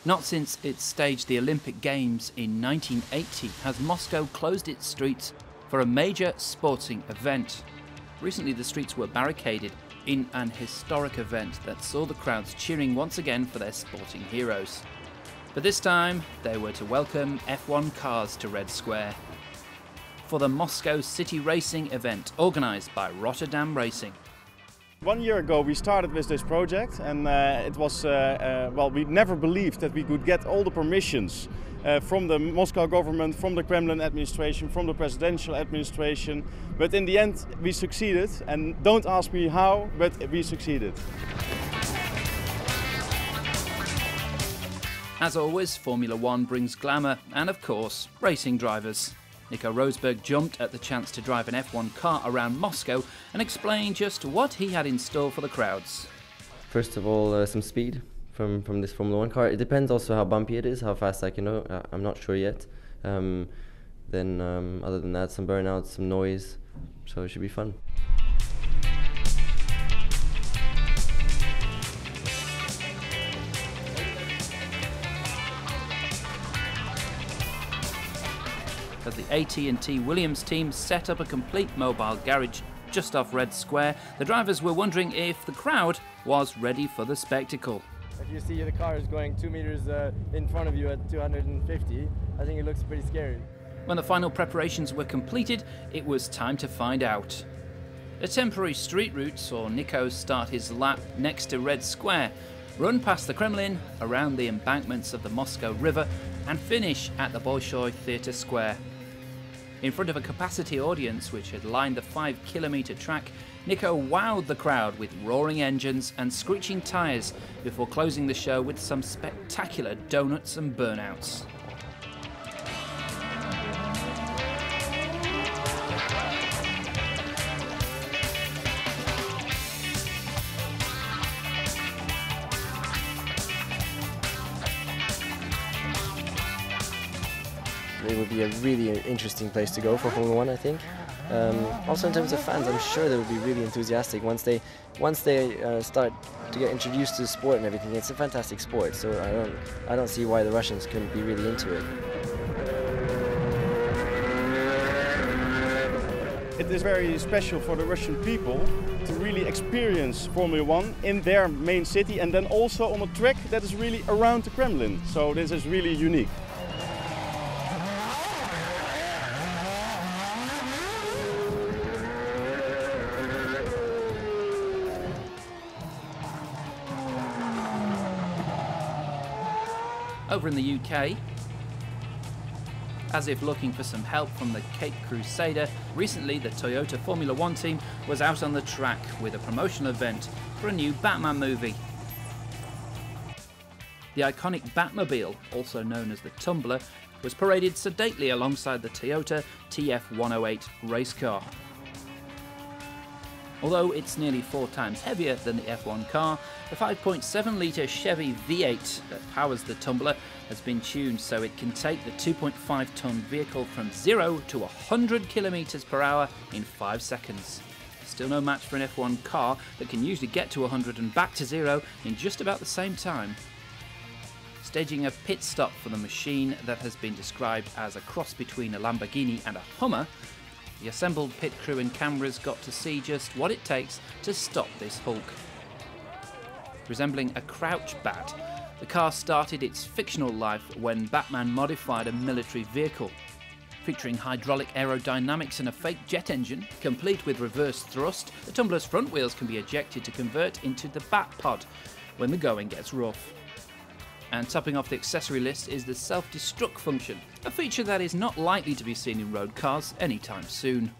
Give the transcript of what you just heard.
Not since it staged the Olympic Games in 1980 has Moscow closed its streets for a major sporting event. Recently the streets were barricaded in an historic event that saw the crowds cheering once again for their sporting heroes. But this time they were to welcome F1 cars to Red Square for the Moscow City Racing event organised by Rotterdam Racing. 1 year ago we started with this project, and it was, well, we never believed that we could get all the permissions from the Moscow government, from the Kremlin administration, from the presidential administration, but in the end we succeeded, and don't ask me how, but we succeeded. As always, Formula One brings glamour and, of course, racing drivers. Nico Rosberg jumped at the chance to drive an F1 car around Moscow and explained just what he had in store for the crowds. First of all, some speed from this Formula One car. It depends also how bumpy it is, how fast I can go. I'm not sure yet. Then other than that, some burnouts, some noise, so it should be fun. As the AT&T Williams team set up a complete mobile garage just off Red Square, the drivers were wondering if the crowd was ready for the spectacle. If you see the cars going 2 meters in front of you at 250, I think it looks pretty scary. When the final preparations were completed, it was time to find out. A temporary street route saw Nico start his lap next to Red Square, run past the Kremlin, around the embankments of the Moscow River, and finish at the Bolshoi Theatre Square. In front of a capacity audience which had lined the 5-kilometre track, Nico wowed the crowd with roaring engines and screeching tyres before closing the show with some spectacular donuts and burnouts. It would be a really interesting place to go for Formula One, I think. Also in terms of fans, I'm sure they would be really enthusiastic once they start to get introduced to the sport and everything. It's a fantastic sport, so I don't see why the Russians couldn't be really into it. It is very special for the Russian people to really experience Formula One in their main city, and then also on a track that is really around the Kremlin. So this is really unique. Over in the UK, as if looking for some help from the Cape Crusader, recently the Toyota Formula One team was out on the track with a promotional event for a new Batman movie. The iconic Batmobile, also known as the Tumbler, was paraded sedately alongside the Toyota TF108 race car. Although it's nearly 4 times heavier than the F1 car, the 5.7-litre Chevy V8 that powers the Tumbler has been tuned so it can take the 2.5-tonne vehicle from 0 to 100 kilometres per hour in 5 seconds. Still no match for an F1 car that can usually get to 100 and back to 0 in just about the same time. Staging a pit stop for the machine that has been described as a cross between a Lamborghini and a Hummer, the assembled pit crew and cameras got to see just what it takes to stop this Hulk. Resembling a crouch bat, the car started its fictional life when Batman modified a military vehicle. Featuring hydraulic aerodynamics and a fake jet engine, complete with reverse thrust, the Tumbler's front wheels can be ejected to convert into the Bat Pod when the going gets rough. And topping off the accessory list is the self-destruct function, a feature that is not likely to be seen in road cars anytime soon.